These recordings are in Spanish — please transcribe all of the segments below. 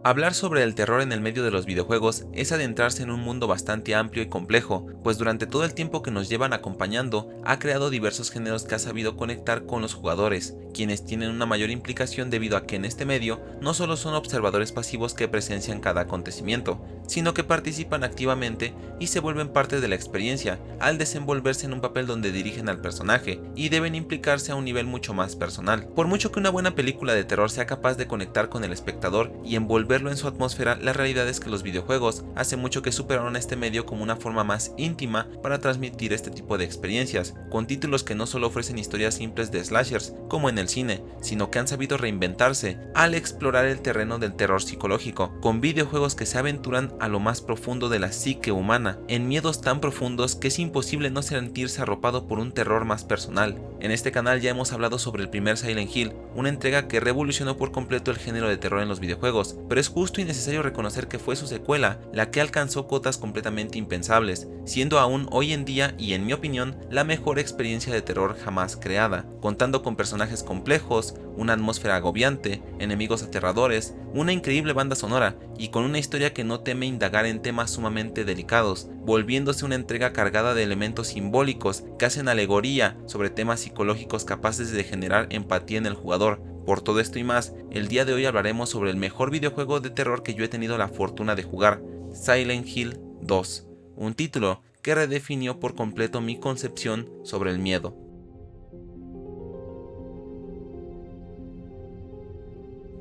Hablar sobre el terror en el medio de los videojuegos es adentrarse en un mundo bastante amplio y complejo, pues durante todo el tiempo que nos llevan acompañando, ha creado diversos géneros que ha sabido conectar con los jugadores, quienes tienen una mayor implicación debido a que en este medio no solo son observadores pasivos que presencian cada acontecimiento, sino que participan activamente y se vuelven parte de la experiencia al desenvolverse en un papel donde dirigen al personaje y deben implicarse a un nivel mucho más personal. Por mucho que una buena película de terror sea capaz de conectar con el espectador y envolverlo en su atmósfera, la realidad es que los videojuegos hace mucho que superaron este medio como una forma más íntima para transmitir este tipo de experiencias, con títulos que no solo ofrecen historias simples de slashers, como en el cine, sino que han sabido reinventarse al explorar el terreno del terror psicológico, con videojuegos que se aventuran a lo más profundo de la psique humana, en miedos tan profundos que es imposible no sentirse arropado por un terror más personal. En este canal ya hemos hablado sobre el primer Silent Hill, una entrega que revolucionó por completo el género de terror en los videojuegos, pero es justo y necesario reconocer que fue su secuela la que alcanzó cotas completamente impensables, siendo aún hoy en día y en mi opinión la mejor experiencia de terror jamás creada, contando con personajes complejos, una atmósfera agobiante, enemigos aterradores, una increíble banda sonora y con una historia que no teme indagar en temas sumamente delicados, volviéndose una entrega cargada de elementos simbólicos que hacen alegoría sobre temas psicológicos capaces de generar empatía en el jugador. Por todo esto y más, el día de hoy hablaremos sobre el mejor videojuego de terror que yo he tenido la fortuna de jugar, Silent Hill 2, un título que redefinió por completo mi concepción sobre el miedo.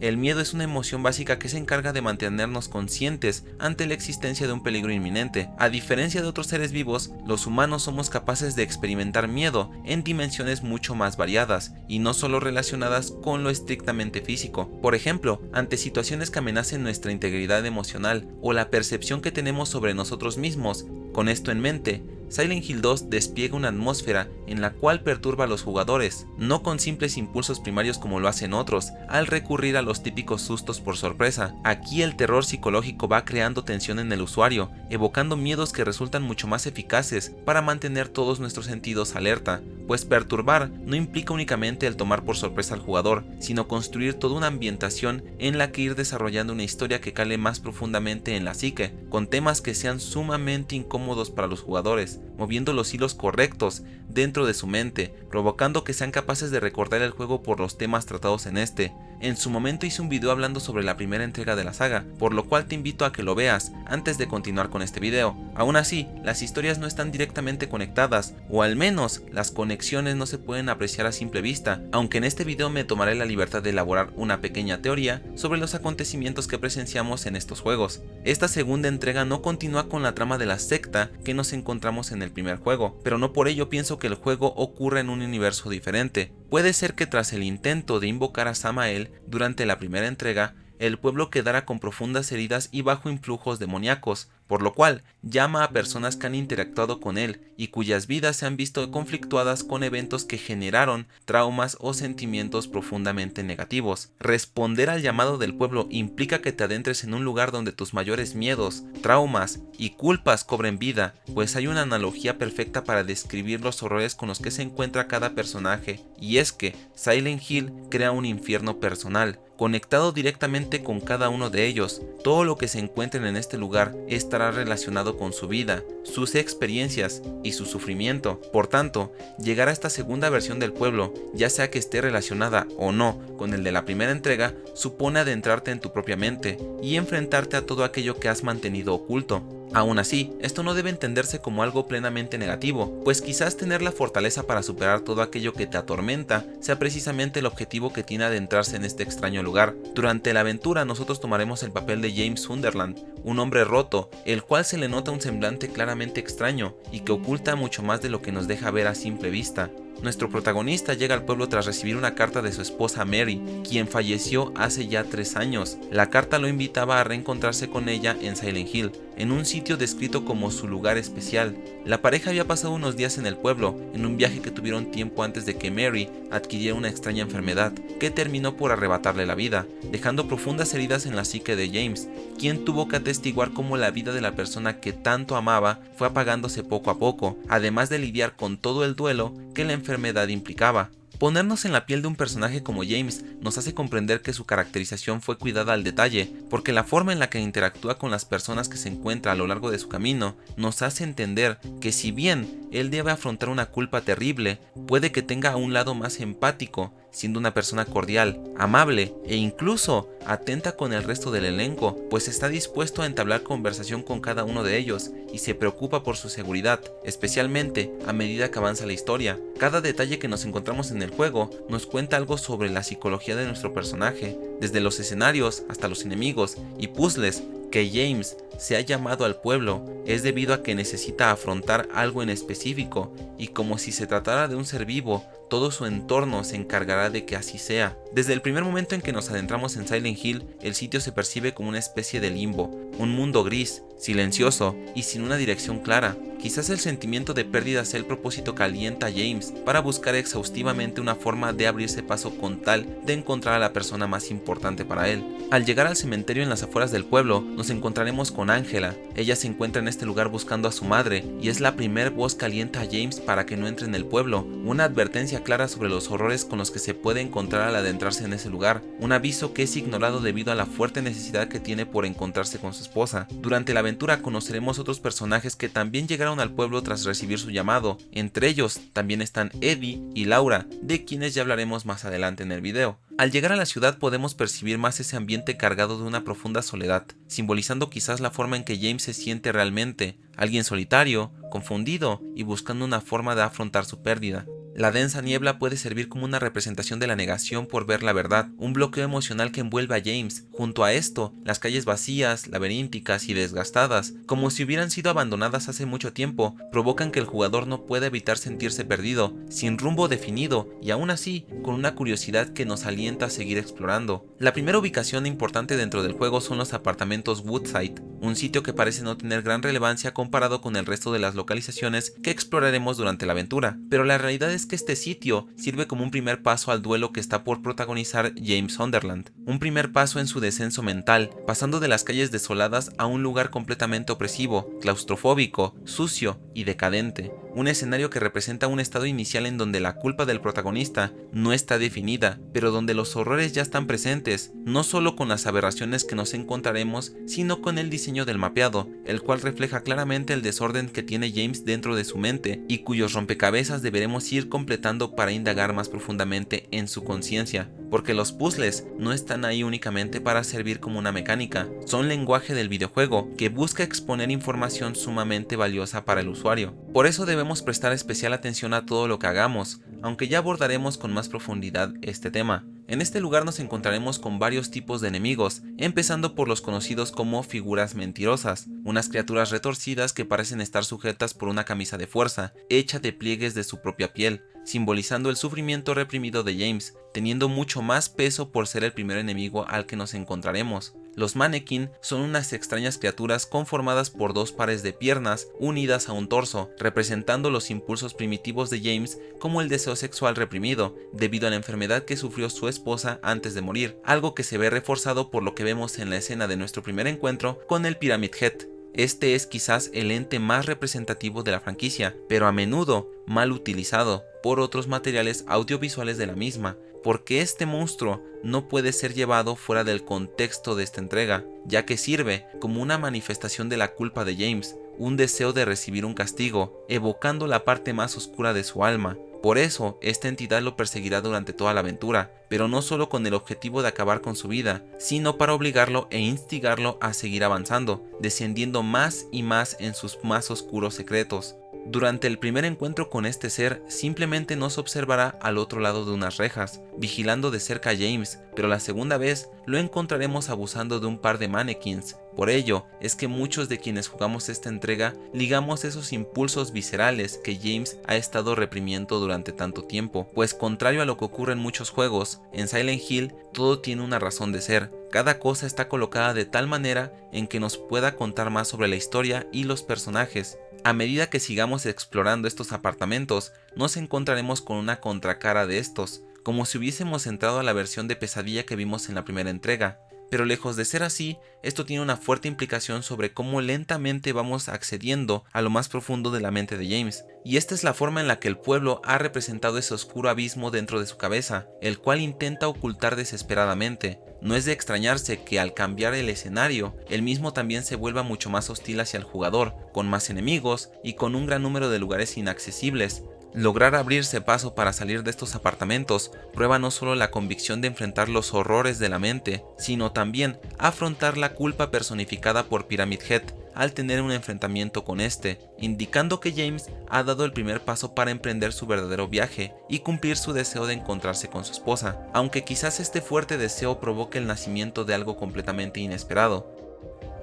El miedo es una emoción básica que se encarga de mantenernos conscientes ante la existencia de un peligro inminente. A diferencia de otros seres vivos, los humanos somos capaces de experimentar miedo en dimensiones mucho más variadas y no solo relacionadas con lo estrictamente físico. Por ejemplo, ante situaciones que amenacen nuestra integridad emocional o la percepción que tenemos sobre nosotros mismos. Con esto en mente, Silent Hill 2 despliega una atmósfera en la cual perturba a los jugadores, no con simples impulsos primarios como lo hacen otros, al recurrir a los típicos sustos por sorpresa. Aquí el terror psicológico va creando tensión en el usuario, evocando miedos que resultan mucho más eficaces para mantener todos nuestros sentidos alerta, pues perturbar no implica únicamente el tomar por sorpresa al jugador, sino construir toda una ambientación en la que ir desarrollando una historia que cale más profundamente en la psique, con temas que sean sumamente incómodos para los jugadores, moviendo los hilos correctos dentro de su mente, provocando que sean capaces de recordar el juego por los temas tratados en este. En su momento hice un video hablando sobre la primera entrega de la saga, por lo cual te invito a que lo veas antes de continuar con este video. Aún así, las historias no están directamente conectadas, o al menos las conexiones no se pueden apreciar a simple vista, aunque en este video me tomaré la libertad de elaborar una pequeña teoría sobre los acontecimientos que presenciamos en estos juegos. Esta segunda entrega no continúa con la trama de la secta que nos encontramos en el primer juego, pero no por ello pienso que el juego ocurra en un universo diferente. Puede ser que tras el intento de invocar a Samael durante la primera entrega, el pueblo quedara con profundas heridas y bajo influjos demoníacos, por lo cual llama a personas que han interactuado con él y cuyas vidas se han visto conflictuadas con eventos que generaron traumas o sentimientos profundamente negativos. Responder al llamado del pueblo implica que te adentres en un lugar donde tus mayores miedos, traumas y culpas cobren vida, pues hay una analogía perfecta para describir los horrores con los que se encuentra cada personaje, y es que Silent Hill crea un infierno personal, conectado directamente con cada uno de ellos. Todo lo que se encuentren en este lugar estará relacionado con su vida, sus experiencias y su sufrimiento. Por tanto, llegar a esta segunda versión del pueblo, ya sea que esté relacionada o no con el de la primera entrega, supone adentrarte en tu propia mente y enfrentarte a todo aquello que has mantenido oculto. Aún así, esto no debe entenderse como algo plenamente negativo, pues quizás tener la fortaleza para superar todo aquello que te atormenta sea precisamente el objetivo que tiene adentrarse en este extraño lugar. Durante la aventura nosotros tomaremos el papel de James Sunderland, un hombre roto, el cual se le nota un semblante claramente extraño y que oculta mucho más de lo que nos deja ver a simple vista. Nuestro protagonista llega al pueblo tras recibir una carta de su esposa Mary, quien falleció hace ya 3 años. La carta lo invitaba a reencontrarse con ella en Silent Hill, en un sitio descrito como su lugar especial. La pareja había pasado unos días en el pueblo, en un viaje que tuvieron tiempo antes de que Mary adquiriera una extraña enfermedad, que terminó por arrebatarle la vida, dejando profundas heridas en la psique de James, quien tuvo que atestiguar cómo la vida de la persona que tanto amaba fue apagándose poco a poco, además de lidiar con todo el duelo que la enfermedad implicaba. Ponernos en la piel de un personaje como James nos hace comprender que su caracterización fue cuidada al detalle, porque la forma en la que interactúa con las personas que se encuentra a lo largo de su camino nos hace entender que si bien él debe afrontar una culpa terrible, puede que tenga un lado más empático, siendo una persona cordial, amable e incluso atenta con el resto del elenco, pues está dispuesto a entablar conversación con cada uno de ellos y se preocupa por su seguridad, especialmente a medida que avanza la historia. Cada detalle que nos encontramos en el juego nos cuenta algo sobre la psicología de nuestro personaje, desde los escenarios hasta los enemigos y puzzles. Que James se ha llamado al pueblo es debido a que necesita afrontar algo en específico, y como si se tratara de un ser vivo, todo su entorno se encargará de que así sea. Desde el primer momento en que nos adentramos en Silent Hill, el sitio se percibe como una especie de limbo, un mundo gris, silencioso y sin una dirección clara. Quizás el sentimiento de pérdida sea el propósito que alienta a James para buscar exhaustivamente una forma de abrirse paso con tal de encontrar a la persona más importante para él. Al llegar al cementerio en las afueras del pueblo, nos encontraremos con Angela. Ella se encuentra en este lugar buscando a su madre y es la primer voz que alienta a James para que no entre en el pueblo, una advertencia clara sobre los horrores con los que se puede encontrar al adentrarse en ese lugar, un aviso que es ignorado debido a la fuerte necesidad que tiene por encontrarse con su esposa. Durante la aventura conoceremos otros personajes que también llegaron al pueblo tras recibir su llamado. Entre ellos también están Eddie y Laura, de quienes ya hablaremos más adelante en el video. Al llegar a la ciudad podemos percibir más ese ambiente cargado de una profunda soledad, simbolizando quizás la forma en que James se siente realmente, alguien solitario, confundido y buscando una forma de afrontar su pérdida. La densa niebla puede servir como una representación de la negación por ver la verdad, un bloqueo emocional que envuelve a James. Junto a esto, las calles vacías, laberínticas y desgastadas, como si hubieran sido abandonadas hace mucho tiempo, provocan que el jugador no pueda evitar sentirse perdido, sin rumbo definido y aún así con una curiosidad que nos alienta a seguir explorando. La primera ubicación importante dentro del juego son los apartamentos Woodside, un sitio que parece no tener gran relevancia comparado con el resto de las localizaciones que exploraremos durante la aventura, pero la realidad es que este sitio sirve como un primer paso al duelo que está por protagonizar James Sunderland, un primer paso en su descenso mental, pasando de las calles desoladas a un lugar completamente opresivo, claustrofóbico, sucio y decadente, un escenario que representa un estado inicial en donde la culpa del protagonista no está definida, pero donde los horrores ya están presentes, no solo con las aberraciones que nos encontraremos, sino con el diseño del mapeado, el cual refleja claramente el desorden que tiene James dentro de su mente y cuyos rompecabezas deberemos ir completando para indagar más profundamente en su conciencia, porque los puzzles no están ahí únicamente para servir como una mecánica, son lenguaje del videojuego que busca exponer información sumamente valiosa para el usuario. Por eso debemos prestar especial atención a todo lo que hagamos, aunque ya abordaremos con más profundidad este tema. En este lugar nos encontraremos con varios tipos de enemigos, empezando por los conocidos como figuras mentirosas, unas criaturas retorcidas que parecen estar sujetas por una camisa de fuerza, hecha de pliegues de su propia piel, simbolizando el sufrimiento reprimido de James, teniendo mucho más peso por ser el primer enemigo al que nos encontraremos. Los Mannequin son unas extrañas criaturas conformadas por dos pares de piernas unidas a un torso, representando los impulsos primitivos de James como el deseo sexual reprimido, debido a la enfermedad que sufrió su esposa antes de morir, algo que se ve reforzado por lo que vemos en la escena de nuestro primer encuentro con el Pyramid Head. Este es quizás el ente más representativo de la franquicia, pero a menudo mal utilizado por otros materiales audiovisuales de la misma, porque este monstruo no puede ser llevado fuera del contexto de esta entrega, ya que sirve como una manifestación de la culpa de James, un deseo de recibir un castigo, evocando la parte más oscura de su alma. Por eso, esta entidad lo perseguirá durante toda la aventura, pero no solo con el objetivo de acabar con su vida, sino para obligarlo e instigarlo a seguir avanzando, descendiendo más y más en sus más oscuros secretos. Durante el primer encuentro con este ser, simplemente nos observará al otro lado de unas rejas, vigilando de cerca a James, pero la segunda vez lo encontraremos abusando de un par de mannequins. Por ello, es que muchos de quienes jugamos esta entrega ligamos esos impulsos viscerales que James ha estado reprimiendo durante tanto tiempo, pues contrario a lo que ocurre en muchos juegos, en Silent Hill todo tiene una razón de ser. Cada cosa está colocada de tal manera en que nos pueda contar más sobre la historia y los personajes. A medida que sigamos explorando estos apartamentos, nos encontraremos con una contracara de estos, como si hubiésemos entrado a la versión de pesadilla que vimos en la primera entrega. pero lejos de ser así, esto tiene una fuerte implicación sobre cómo lentamente vamos accediendo a lo más profundo de la mente de James, y esta es la forma en la que el pueblo ha representado ese oscuro abismo dentro de su cabeza, el cual intenta ocultar desesperadamente. No es de extrañarse que al cambiar el escenario, el mismo también se vuelva mucho más hostil hacia el jugador, con más enemigos y con un gran número de lugares inaccesibles. Lograr abrirse paso para salir de estos apartamentos prueba no solo la convicción de enfrentar los horrores de la mente, sino también afrontar la culpa personificada por Pyramid Head al tener un enfrentamiento con este, indicando que James ha dado el primer paso para emprender su verdadero viaje y cumplir su deseo de encontrarse con su esposa, aunque quizás este fuerte deseo provoque el nacimiento de algo completamente inesperado.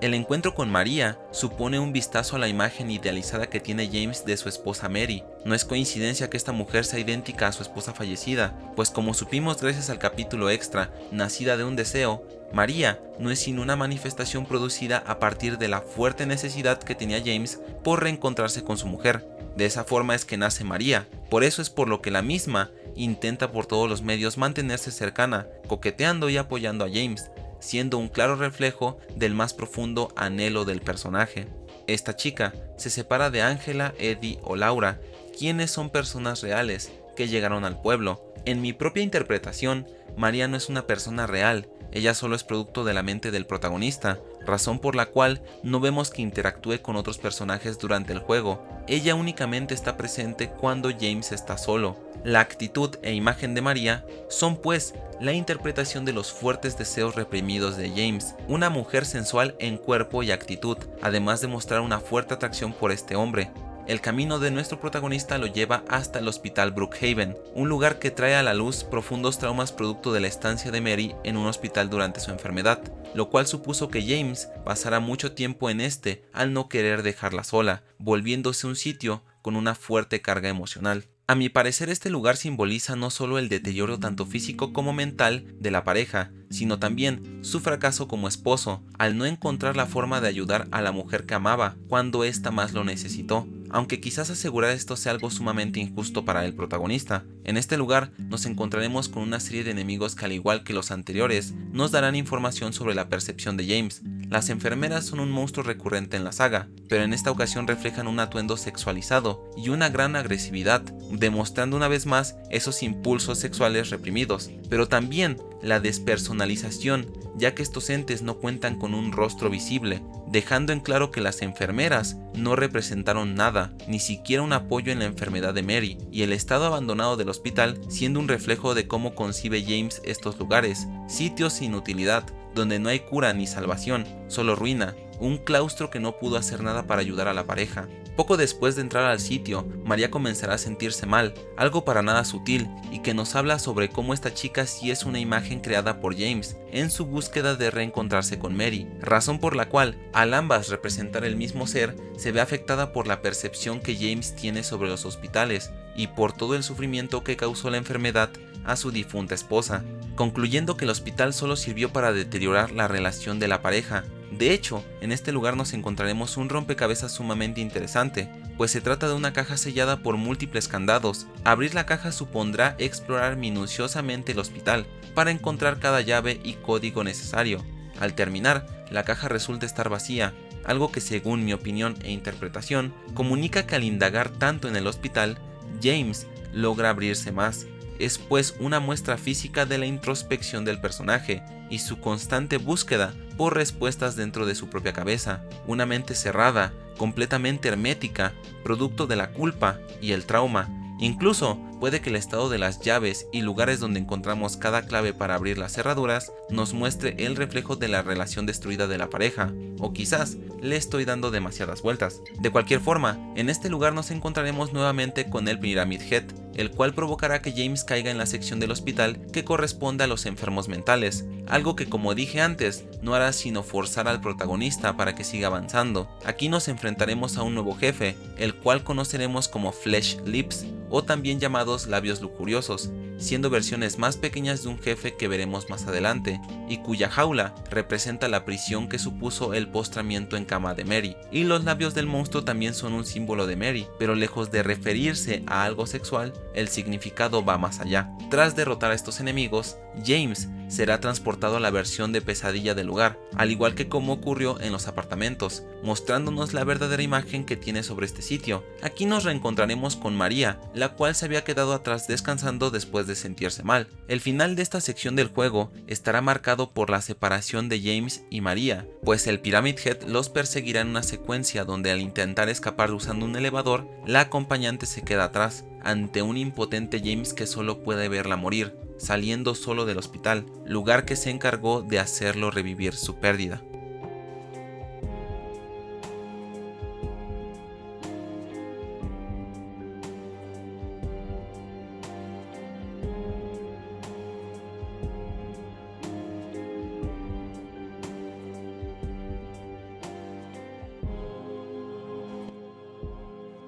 El encuentro con María supone un vistazo a la imagen idealizada que tiene James de su esposa Mary. No es coincidencia que esta mujer sea idéntica a su esposa fallecida, pues como supimos gracias al capítulo extra, Nacida de un deseo, María no es sino una manifestación producida a partir de la fuerte necesidad que tenía James por reencontrarse con su mujer. De esa forma es que nace María, por eso es por lo que la misma intenta por todos los medios mantenerse cercana, coqueteando y apoyando a James, siendo un claro reflejo del más profundo anhelo del personaje. Esta chica se separa de Angela, Eddie o Laura, quienes son personas reales que llegaron al pueblo. En mi propia interpretación, María no es una persona real, ella solo es producto de la mente del protagonista, razón por la cual no vemos que interactúe con otros personajes durante el juego. Ella únicamente está presente cuando James está solo. La actitud e imagen de María son pues la interpretación de los fuertes deseos reprimidos de James, una mujer sensual en cuerpo y actitud, además de mostrar una fuerte atracción por este hombre. El camino de nuestro protagonista lo lleva hasta el hospital Brookhaven, un lugar que trae a la luz profundos traumas producto de la estancia de Mary en un hospital durante su enfermedad, lo cual supuso que James pasara mucho tiempo en este al no querer dejarla sola, volviéndose un sitio con una fuerte carga emocional. A mi parecer, este lugar simboliza no solo el deterioro tanto físico como mental de la pareja, sino también su fracaso como esposo, al no encontrar la forma de ayudar a la mujer que amaba cuando ésta más lo necesitó, aunque quizás asegurar esto sea algo sumamente injusto para el protagonista. En este lugar nos encontraremos con una serie de enemigos que, al igual que los anteriores, nos darán información sobre la percepción de James. Las enfermeras son un monstruo recurrente en la saga, pero en esta ocasión reflejan un atuendo sexualizado y una gran agresividad, demostrando una vez más esos impulsos sexuales reprimidos, pero también la despersonalización, ya que estos entes no cuentan con un rostro visible, dejando en claro que las enfermeras no representaron nada, ni siquiera un apoyo en la enfermedad de Mary, y el estado abandonado del hospital siendo un reflejo de cómo concibe James estos lugares, sitios sin utilidad, donde no hay cura ni salvación, solo ruina, un claustro que no pudo hacer nada para ayudar a la pareja. Poco después de entrar al sitio, María comenzará a sentirse mal, algo para nada sutil, y que nos habla sobre cómo esta chica sí es una imagen creada por James en su búsqueda de reencontrarse con Mary, razón por la cual, al ambas representar el mismo ser, se ve afectada por la percepción que James tiene sobre los hospitales y por todo el sufrimiento que causó la enfermedad a su difunta esposa, concluyendo que el hospital solo sirvió para deteriorar la relación de la pareja. De hecho, en este lugar nos encontraremos un rompecabezas sumamente interesante, pues se trata de una caja sellada por múltiples candados. Abrir la caja supondrá explorar minuciosamente el hospital para encontrar cada llave y código necesario. Al terminar, la caja resulta estar vacía, algo que, según mi opinión e interpretación, comunica que al indagar tanto en el hospital, James logra abrirse más. Es pues una muestra física de la introspección del personaje y su constante búsqueda por respuestas dentro de su propia cabeza, una mente cerrada, completamente hermética, producto de la culpa y el trauma. Incluso puede que el estado de las llaves y lugares donde encontramos cada clave para abrir las cerraduras nos muestre el reflejo de la relación destruida de la pareja, o quizás le estoy dando demasiadas vueltas. De cualquier forma, en este lugar nos encontraremos nuevamente con el Pyramid Head, el cual provocará que James caiga en la sección del hospital que corresponde a los enfermos mentales, algo que, como dije antes, no hará sino forzar al protagonista para que siga avanzando. Aquí nos enfrentaremos a un nuevo jefe, el cual conoceremos como Flesh Lips, o también llamados labios lujuriosos, siendo versiones más pequeñas de un jefe que veremos más adelante, y cuya jaula representa la prisión que supuso el postramiento en cama de Mary. Y los labios del monstruo también son un símbolo de Mary, pero lejos de referirse a algo sexual, el significado va más allá. Tras derrotar a estos enemigos, James será transportado a la versión de pesadilla del lugar, al igual que como ocurrió en los apartamentos, mostrándonos la verdadera imagen que tiene sobre este sitio. Aquí nos reencontraremos con María, la cual se había quedado atrás descansando después de sentirse mal. El final de esta sección del juego estará marcado por la separación de James y María, pues el Pyramid Head los perseguirá en una secuencia donde al intentar escapar usando un elevador, la acompañante se queda atrás, ante un impotente James que solo puede verla morir, saliendo solo del hospital, lugar que se encargó de hacerlo revivir su pérdida.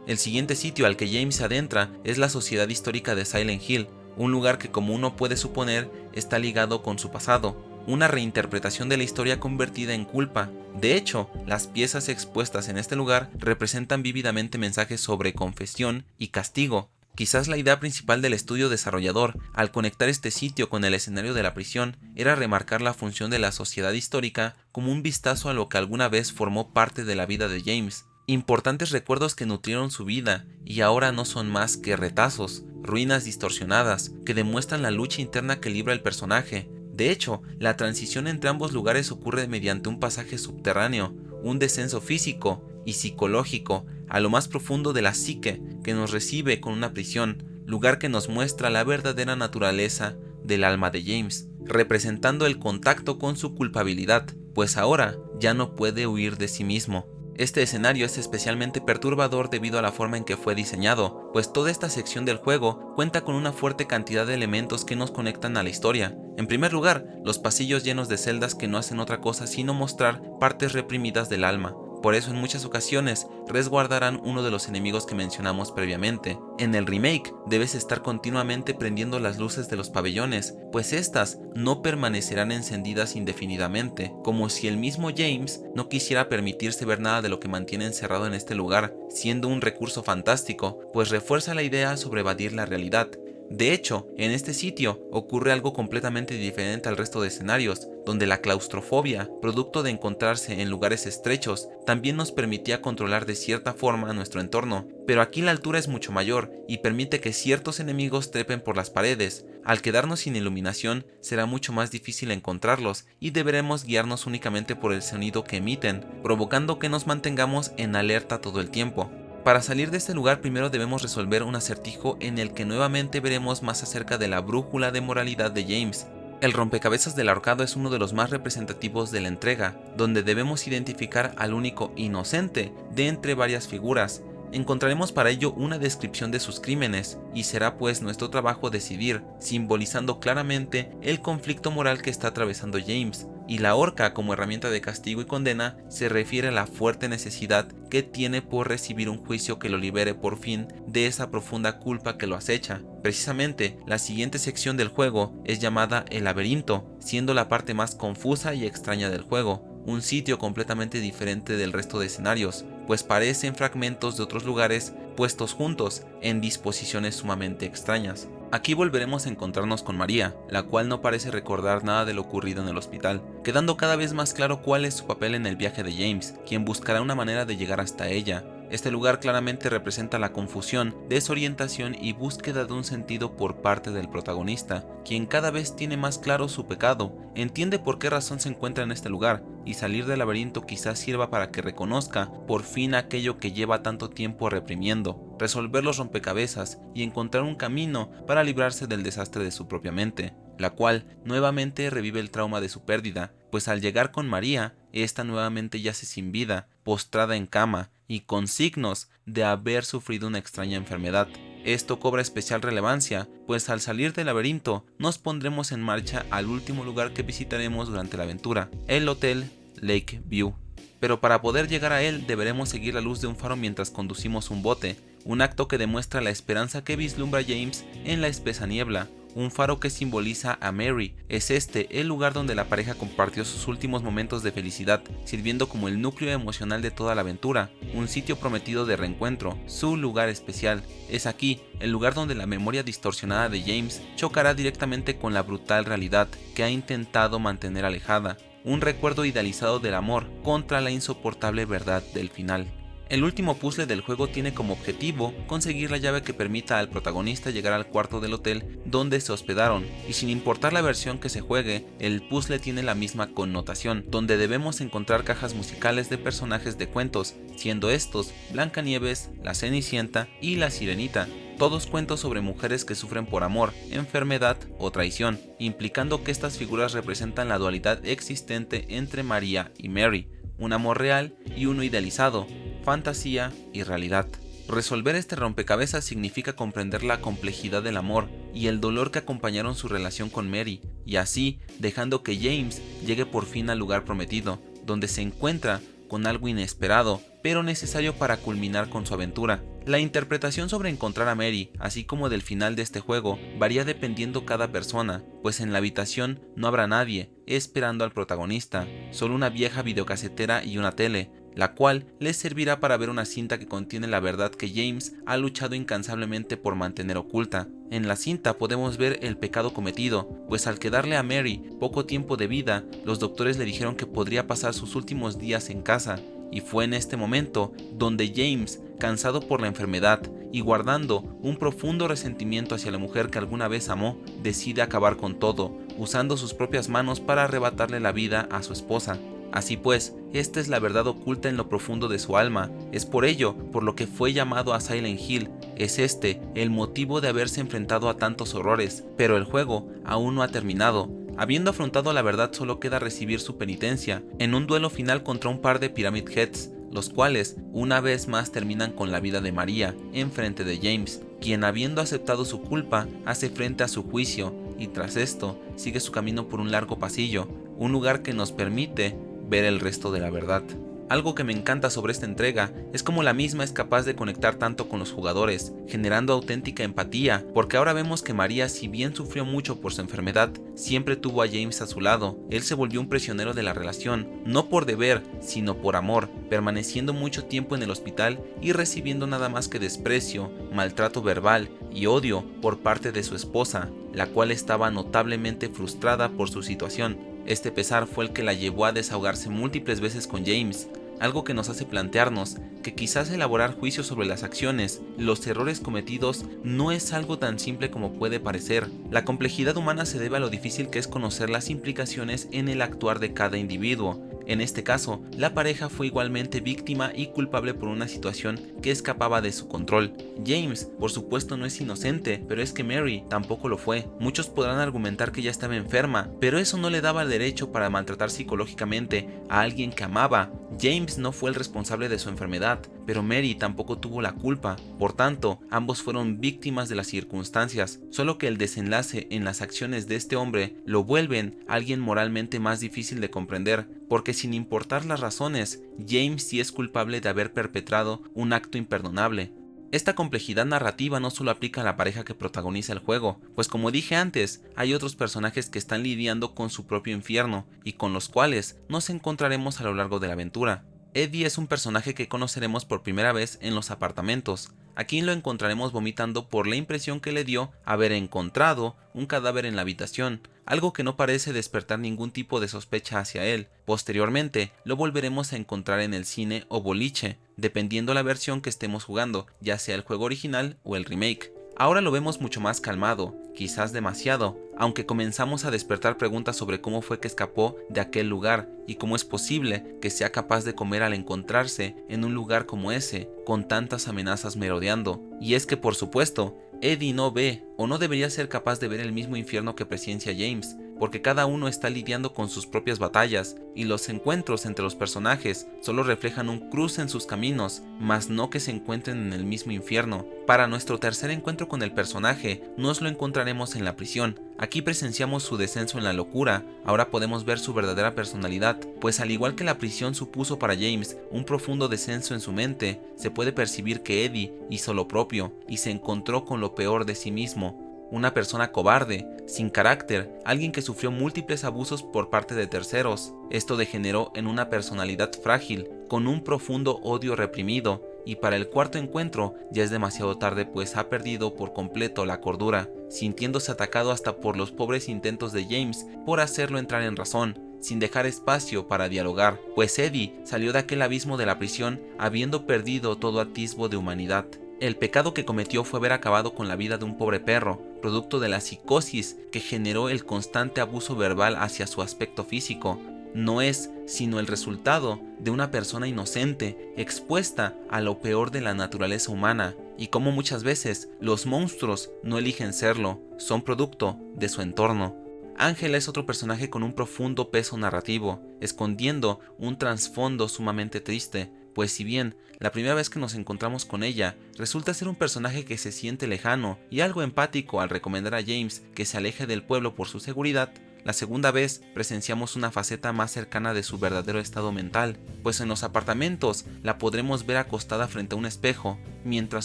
El siguiente sitio al que James se adentra es la Sociedad Histórica de Silent Hill, un lugar que, como uno puede suponer, está ligado con su pasado, una reinterpretación de la historia convertida en culpa. De hecho, las piezas expuestas en este lugar representan vívidamente mensajes sobre confesión y castigo. Quizás la idea principal del estudio desarrollador, al conectar este sitio con el escenario de la prisión, era remarcar la función de la sociedad histórica como un vistazo a lo que alguna vez formó parte de la vida de James. Importantes recuerdos que nutrieron su vida y ahora no son más que retazos, ruinas distorsionadas que demuestran la lucha interna que libra el personaje. De hecho, la transición entre ambos lugares ocurre mediante un pasaje subterráneo, un descenso físico y psicológico a lo más profundo de la psique que nos recibe con una prisión, lugar que nos muestra la verdadera naturaleza del alma de James, representando el contacto con su culpabilidad, pues ahora ya no puede huir de sí mismo. Este escenario es especialmente perturbador debido a la forma en que fue diseñado, pues toda esta sección del juego cuenta con una fuerte cantidad de elementos que nos conectan a la historia. En primer lugar, los pasillos llenos de celdas que no hacen otra cosa sino mostrar partes reprimidas del alma. Por eso en muchas ocasiones resguardarán uno de los enemigos que mencionamos previamente. En el remake debes estar continuamente prendiendo las luces de los pabellones, pues estas no permanecerán encendidas indefinidamente, como si el mismo James no quisiera permitirse ver nada de lo que mantiene encerrado en este lugar, siendo un recurso fantástico, pues refuerza la idea sobre evadir la realidad. De hecho, en este sitio ocurre algo completamente diferente al resto de escenarios, donde la claustrofobia, producto de encontrarse en lugares estrechos, también nos permitía controlar de cierta forma nuestro entorno, pero aquí la altura es mucho mayor y permite que ciertos enemigos trepen por las paredes. Al quedarnos sin iluminación, será mucho más difícil encontrarlos y deberemos guiarnos únicamente por el sonido que emiten, provocando que nos mantengamos en alerta todo el tiempo. Para salir de este lugar primero debemos resolver un acertijo en el que nuevamente veremos más acerca de la brújula de moralidad de James. El rompecabezas del ahorcado es uno de los más representativos de la entrega, donde debemos identificar al único inocente de entre varias figuras. Encontraremos para ello una descripción de sus crímenes, y será pues nuestro trabajo decidir, simbolizando claramente el conflicto moral que está atravesando James. Y la horca como herramienta de castigo y condena se refiere a la fuerte necesidad que tiene por recibir un juicio que lo libere por fin de esa profunda culpa que lo acecha. Precisamente, la siguiente sección del juego es llamada El Laberinto, siendo la parte más confusa y extraña del juego, un sitio completamente diferente del resto de escenarios, pues parecen fragmentos de otros lugares puestos juntos en disposiciones sumamente extrañas. Aquí volveremos a encontrarnos con María, la cual no parece recordar nada de lo ocurrido en el hospital, quedando cada vez más claro cuál es su papel en el viaje de James, quien buscará una manera de llegar hasta ella. Este lugar claramente representa la confusión, desorientación y búsqueda de un sentido por parte del protagonista, quien cada vez tiene más claro su pecado, entiende por qué razón se encuentra en este lugar, y salir del laberinto quizás sirva para que reconozca por fin aquello que lleva tanto tiempo reprimiendo, resolver los rompecabezas y encontrar un camino para librarse del desastre de su propia mente, la cual nuevamente revive el trauma de su pérdida, pues al llegar con María, esta nuevamente yace sin vida, postrada en cama y con signos de haber sufrido una extraña enfermedad. Esto cobra especial relevancia, pues al salir del laberinto nos pondremos en marcha al último lugar que visitaremos durante la aventura, el Hotel Lakeview. Pero para poder llegar a él deberemos seguir la luz de un faro mientras conducimos un bote, un acto que demuestra la esperanza que vislumbra James en la espesa niebla, un faro que simboliza a Mary. Es este el lugar donde la pareja compartió sus últimos momentos de felicidad, sirviendo como el núcleo emocional de toda la aventura, un sitio prometido de reencuentro, su lugar especial. Es aquí, el lugar donde la memoria distorsionada de James chocará directamente con la brutal realidad que ha intentado mantener alejada, un recuerdo idealizado del amor contra la insoportable verdad del final. El último puzzle del juego tiene como objetivo conseguir la llave que permita al protagonista llegar al cuarto del hotel donde se hospedaron, y sin importar la versión que se juegue, el puzzle tiene la misma connotación, donde debemos encontrar cajas musicales de personajes de cuentos, siendo estos Blancanieves, la Cenicienta y la Sirenita, todos cuentos sobre mujeres que sufren por amor, enfermedad o traición, implicando que estas figuras representan la dualidad existente entre María y Mary, un amor real y uno idealizado, fantasía y realidad. Resolver este rompecabezas significa comprender la complejidad del amor y el dolor que acompañaron su relación con Mary, y así dejando que James llegue por fin al lugar prometido, donde se encuentra con algo inesperado, pero necesario para culminar con su aventura. La interpretación sobre encontrar a Mary, así como del final de este juego, varía dependiendo cada persona, pues en la habitación no habrá nadie esperando al protagonista, solo una vieja videocasetera y una tele, la cual les servirá para ver una cinta que contiene la verdad que James ha luchado incansablemente por mantener oculta. En la cinta podemos ver el pecado cometido, pues al quedarle a Mary poco tiempo de vida, los doctores le dijeron que podría pasar sus últimos días en casa, y fue en este momento donde James, cansado por la enfermedad y guardando un profundo resentimiento hacia la mujer que alguna vez amó, decide acabar con todo, usando sus propias manos para arrebatarle la vida a su esposa. Así pues, esta es la verdad oculta en lo profundo de su alma, es por ello por lo que fue llamado a Silent Hill, es este el motivo de haberse enfrentado a tantos horrores, pero el juego aún no ha terminado. Habiendo afrontado la verdad, solo queda recibir su penitencia, en un duelo final contra un par de Pyramid Heads, los cuales una vez más terminan con la vida de María en frente de James, quien habiendo aceptado su culpa hace frente a su juicio y tras esto sigue su camino por un largo pasillo, un lugar que nos permite ver el resto de la verdad. Algo que me encanta sobre esta entrega es cómo la misma es capaz de conectar tanto con los jugadores, generando auténtica empatía, porque ahora vemos que María, si bien sufrió mucho por su enfermedad, siempre tuvo a James a su lado. Él se volvió un prisionero de la relación, no por deber, sino por amor, permaneciendo mucho tiempo en el hospital y recibiendo nada más que desprecio, maltrato verbal y odio por parte de su esposa, la cual estaba notablemente frustrada por su situación. Este pesar fue el que la llevó a desahogarse múltiples veces con James, algo que nos hace plantearnos que quizás elaborar juicios sobre las acciones, los errores cometidos, no es algo tan simple como puede parecer. La complejidad humana se debe a lo difícil que es conocer las implicaciones en el actuar de cada individuo. En este caso, la pareja fue igualmente víctima y culpable por una situación que escapaba de su control. James, por supuesto, no es inocente, pero es que Mary tampoco lo fue. Muchos podrán argumentar que ella estaba enferma, pero eso no le daba el derecho para maltratar psicológicamente a alguien que amaba. James no fue el responsable de su enfermedad, pero Mary tampoco tuvo la culpa. Por tanto, ambos fueron víctimas de las circunstancias, solo que el desenlace en las acciones de este hombre lo vuelven alguien moralmente más difícil de comprender, porque sin importar las razones, James sí es culpable de haber perpetrado un acto imperdonable. Esta complejidad narrativa no solo aplica a la pareja que protagoniza el juego, pues como dije antes, hay otros personajes que están lidiando con su propio infierno y con los cuales nos encontraremos a lo largo de la aventura. Eddie es un personaje que conoceremos por primera vez en los apartamentos. Aquí lo encontraremos vomitando por la impresión que le dio haber encontrado un cadáver en la habitación, algo que no parece despertar ningún tipo de sospecha hacia él. Posteriormente, lo volveremos a encontrar en el cine o boliche, dependiendo la versión que estemos jugando, ya sea el juego original o el remake. Ahora lo vemos mucho más calmado, quizás demasiado, aunque comenzamos a despertar preguntas sobre cómo fue que escapó de aquel lugar y cómo es posible que sea capaz de comer al encontrarse en un lugar como ese, con tantas amenazas merodeando. Y es que por supuesto, Eddie no ve o no debería ser capaz de ver el mismo infierno que presencia James, porque cada uno está lidiando con sus propias batallas y los encuentros entre los personajes solo reflejan un cruce en sus caminos, mas no que se encuentren en el mismo infierno. Para nuestro tercer encuentro con el personaje, nos lo encontraremos en la prisión. Aquí presenciamos su descenso en la locura, ahora podemos ver su verdadera personalidad, pues al igual que la prisión supuso para James un profundo descenso en su mente, se puede percibir que Eddie hizo lo propio y se encontró con lo peor de sí mismo. una persona cobarde, sin carácter, alguien que sufrió múltiples abusos por parte de terceros. Esto degeneró en una personalidad frágil, con un profundo odio reprimido, y para el cuarto encuentro ya es demasiado tarde, pues ha perdido por completo la cordura, sintiéndose atacado hasta por los pobres intentos de James por hacerlo entrar en razón, sin dejar espacio para dialogar, pues Eddie salió de aquel abismo de la prisión habiendo perdido todo atisbo de humanidad. El pecado que cometió fue haber acabado con la vida de un pobre perro, producto de la psicosis que generó el constante abuso verbal hacia su aspecto físico. No es sino el resultado de una persona inocente, expuesta a lo peor de la naturaleza humana, y como muchas veces los monstruos no eligen serlo, son producto de su entorno. Ángela es otro personaje con un profundo peso narrativo, escondiendo un trasfondo sumamente triste, pues si bien la primera vez que nos encontramos con ella resulta ser un personaje que se siente lejano y algo empático al recomendar a James que se aleje del pueblo por su seguridad, la segunda vez presenciamos una faceta más cercana de su verdadero estado mental, pues en los apartamentos la podremos ver acostada frente a un espejo mientras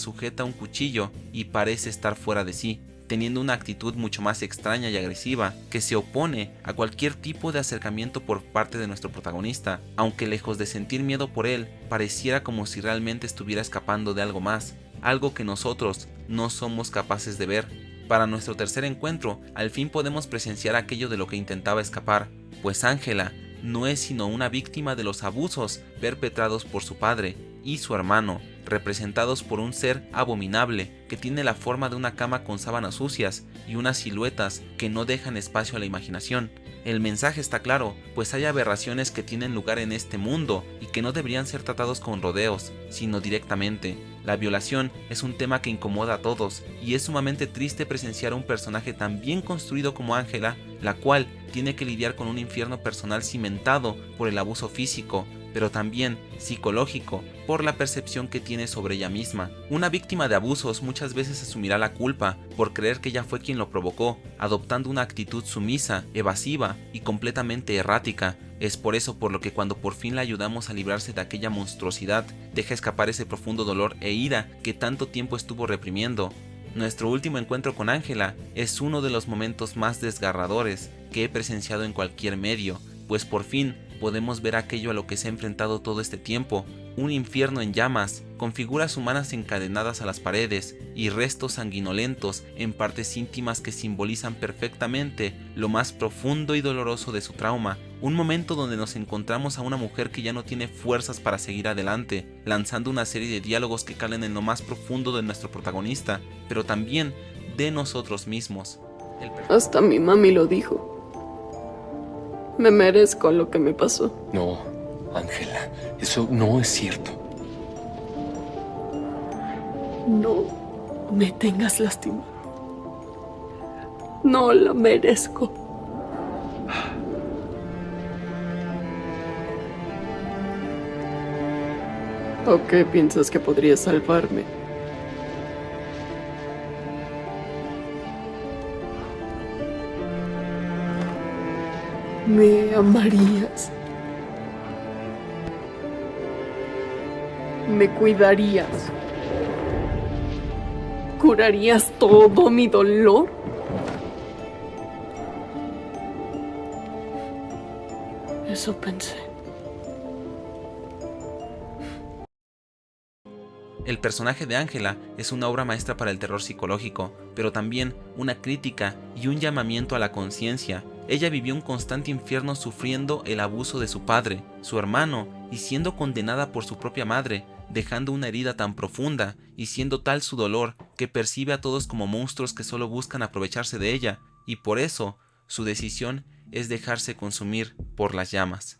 sujeta un cuchillo y parece estar fuera de sí, teniendo una actitud mucho más extraña y agresiva que se opone a cualquier tipo de acercamiento por parte de nuestro protagonista, aunque lejos de sentir miedo por él, pareciera como si realmente estuviera escapando de algo más, algo que nosotros no somos capaces de ver. Para nuestro tercer encuentro, al fin podemos presenciar aquello de lo que intentaba escapar, pues Ángela no es sino una víctima de los abusos perpetrados por su padre y su hermano, representados por un ser abominable que tiene la forma de una cama con sábanas sucias y unas siluetas que no dejan espacio a la imaginación. El mensaje está claro, pues hay aberraciones que tienen lugar en este mundo y que no deberían ser tratados con rodeos, sino directamente. La violación es un tema que incomoda a todos, y es sumamente triste presenciar a un personaje tan bien construido como Ángela, la cual tiene que lidiar con un infierno personal cimentado por el abuso físico, pero también psicológico, por la percepción que tiene sobre ella misma. Una víctima de abusos muchas veces asumirá la culpa por creer que ella fue quien lo provocó, adoptando una actitud sumisa, evasiva y completamente errática. Es por eso por lo que cuando por fin la ayudamos a librarse de aquella monstruosidad, deja escapar ese profundo dolor e ira que tanto tiempo estuvo reprimiendo. Nuestro último encuentro con Ángela es uno de los momentos más desgarradores que he presenciado en cualquier medio, pues por fin podemos ver aquello a lo que se ha enfrentado todo este tiempo, un infierno en llamas, con figuras humanas encadenadas a las paredes y restos sanguinolentos en partes íntimas que simbolizan perfectamente lo más profundo y doloroso de su trauma. Un momento donde nos encontramos a una mujer que ya no tiene fuerzas para seguir adelante, lanzando una serie de diálogos que calen en lo más profundo de nuestro protagonista, pero también de nosotros mismos. Hasta mi mami lo dijo. Me merezco lo que me pasó. No, Ángela, eso no es cierto. No me tengas lastimado. No la merezco. ¿O qué piensas que podría salvarme? ¿Me amarías? ¿Me cuidarías? ¿Curarías todo mi dolor? Eso pensé. El personaje de Ángela es una obra maestra para el terror psicológico, pero también una crítica y un llamamiento a la conciencia. Ella vivió un constante infierno sufriendo el abuso de su padre, su hermano, y siendo condenada por su propia madre, dejando una herida tan profunda y siendo tal su dolor que percibe a todos como monstruos que solo buscan aprovecharse de ella, y por eso su decisión es dejarse consumir por las llamas.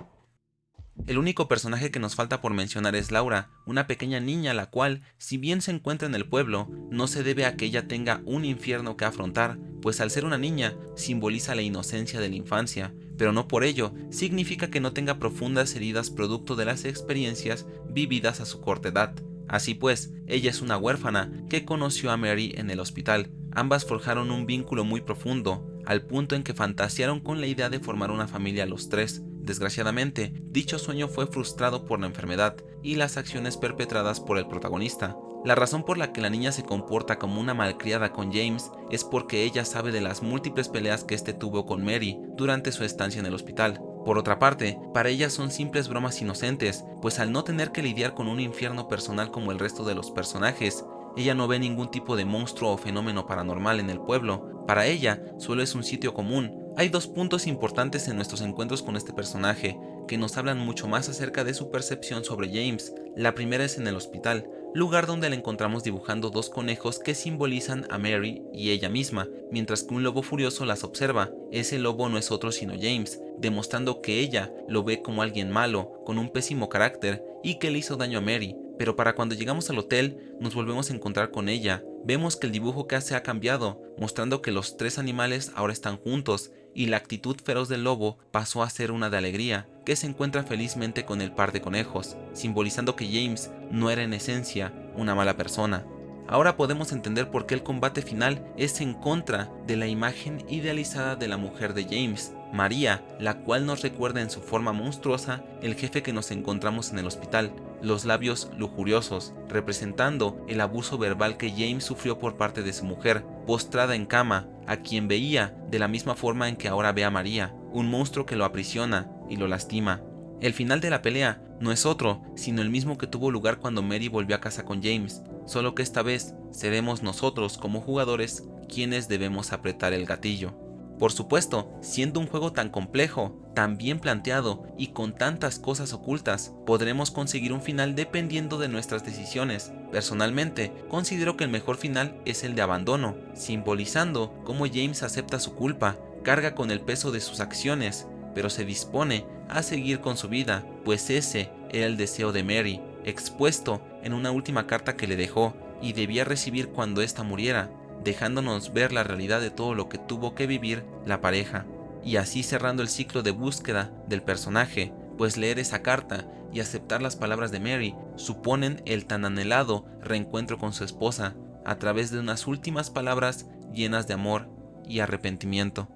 El único personaje que nos falta por mencionar es Laura, una pequeña niña la cual, si bien se encuentra en el pueblo, no se debe a que ella tenga un infierno que afrontar, pues al ser una niña simboliza la inocencia de la infancia, pero no por ello significa que no tenga profundas heridas producto de las experiencias vividas a su corta edad. Así pues, ella es una huérfana que conoció a Mary en el hospital. Ambas forjaron un vínculo muy profundo, al punto en que fantasearon con la idea de formar una familia los tres. Desgraciadamente, dicho sueño fue frustrado por la enfermedad y las acciones perpetradas por el protagonista. La razón por la que la niña se comporta como una malcriada con James es porque ella sabe de las múltiples peleas que este tuvo con Mary durante su estancia en el hospital. Por otra parte, para ella son simples bromas inocentes, pues al no tener que lidiar con un infierno personal como el resto de los personajes, ella no ve ningún tipo de monstruo o fenómeno paranormal en el pueblo. Para ella, solo es un sitio común. Hay dos puntos importantes en nuestros encuentros con este personaje, que nos hablan mucho más acerca de su percepción sobre James. La primera es en el hospital, lugar donde la encontramos dibujando dos conejos que simbolizan a Mary y ella misma, mientras que un lobo furioso las observa. Ese lobo no es otro sino James, demostrando que ella lo ve como alguien malo, con un pésimo carácter y que le hizo daño a Mary. Pero para cuando llegamos al hotel, nos volvemos a encontrar con ella. Vemos que el dibujo que hace ha cambiado, mostrando que los tres animales ahora están juntos, y la actitud feroz del lobo pasó a ser una de alegría, que se encuentra felizmente con el par de conejos, simbolizando que James no era en esencia una mala persona. Ahora podemos entender por qué el combate final es en contra de la imagen idealizada de la mujer de James, María, la cual nos recuerda en su forma monstruosa el jefe que nos encontramos en el hospital, los labios lujuriosos, representando el abuso verbal que James sufrió por parte de su mujer, postrada en cama, a quien veía de la misma forma en que ahora ve a María, un monstruo que lo aprisiona y lo lastima. El final de la pelea no es otro, sino el mismo que tuvo lugar cuando Mary volvió a casa con James, solo que esta vez seremos nosotros como jugadores quienes debemos apretar el gatillo. Por supuesto, siendo un juego tan complejo, tan bien planteado y con tantas cosas ocultas, podremos conseguir un final dependiendo de nuestras decisiones. Personalmente, considero que el mejor final es el de abandono, simbolizando cómo James acepta su culpa, carga con el peso de sus acciones, pero se dispone a seguir con su vida, pues ese era el deseo de Mary, expuesto en una última carta que le dejó y debía recibir cuando ésta muriera, dejándonos ver la realidad de todo lo que tuvo que vivir la pareja, y así cerrando el ciclo de búsqueda del personaje, pues leer esa carta y aceptar las palabras de Mary suponen el tan anhelado reencuentro con su esposa, a través de unas últimas palabras llenas de amor y arrepentimiento.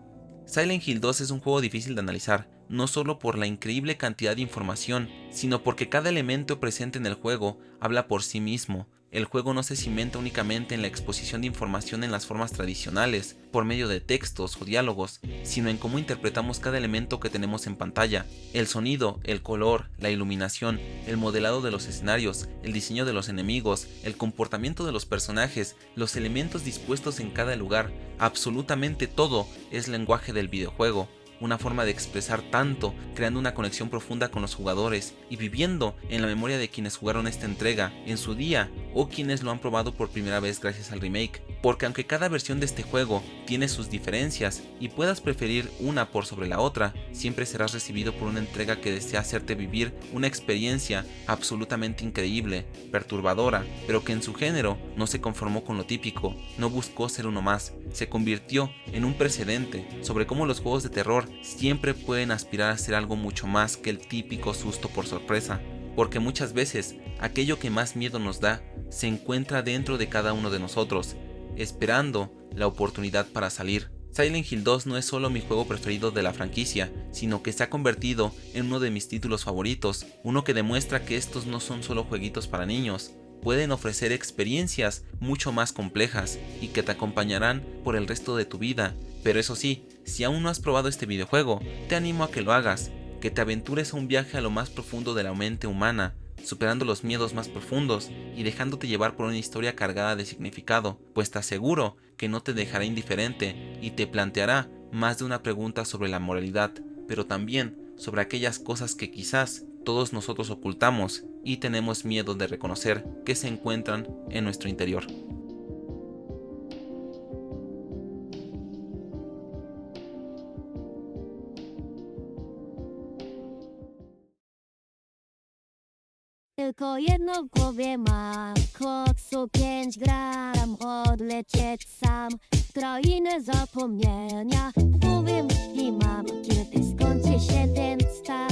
Silent Hill 2 es un juego difícil de analizar, no solo por la increíble cantidad de información, sino porque cada elemento presente en el juego habla por sí mismo. El juego no se cimenta únicamente en la exposición de información en las formas tradicionales, por medio de textos o diálogos, sino en cómo interpretamos cada elemento que tenemos en pantalla. El sonido, el color, la iluminación, el modelado de los escenarios, el diseño de los enemigos, el comportamiento de los personajes, los elementos dispuestos en cada lugar, absolutamente todo es lenguaje del videojuego. Una forma de expresar tanto, creando una conexión profunda con los jugadores y viviendo en la memoria de quienes jugaron esta entrega en su día o quienes lo han probado por primera vez gracias al remake. Porque aunque cada versión de este juego tiene sus diferencias y puedas preferir una por sobre la otra, siempre serás recibido por una entrega que desea hacerte vivir una experiencia absolutamente increíble, perturbadora, pero que en su género no se conformó con lo típico, no buscó ser uno más, se convirtió en un precedente sobre cómo los juegos de terror siempre pueden aspirar a ser algo mucho más que el típico susto por sorpresa, porque muchas veces aquello que más miedo nos da se encuentra dentro de cada uno de nosotros, esperando la oportunidad para salir. Silent Hill 2 no es solo mi juego preferido de la franquicia, sino que se ha convertido en uno de mis títulos favoritos, uno que demuestra que estos no son solo jueguitos para niños, pueden ofrecer experiencias mucho más complejas y que te acompañarán por el resto de tu vida. Pero eso sí, si aún no has probado este videojuego, te animo a que lo hagas, que te aventures a un viaje a lo más profundo de la mente humana, superando los miedos más profundos y dejándote llevar por una historia cargada de significado, pues te aseguro que no te dejará indiferente y te planteará más de una pregunta sobre la moralidad, pero también sobre aquellas cosas que quizás todos nosotros ocultamos y tenemos miedo de reconocer que se encuentran en nuestro interior. Tylko jedno w głowie mam, koksu 5 gram, odlecieć sam w krainę zapomnienia. W głowie myśli mam, kiedy skończy się ten stan.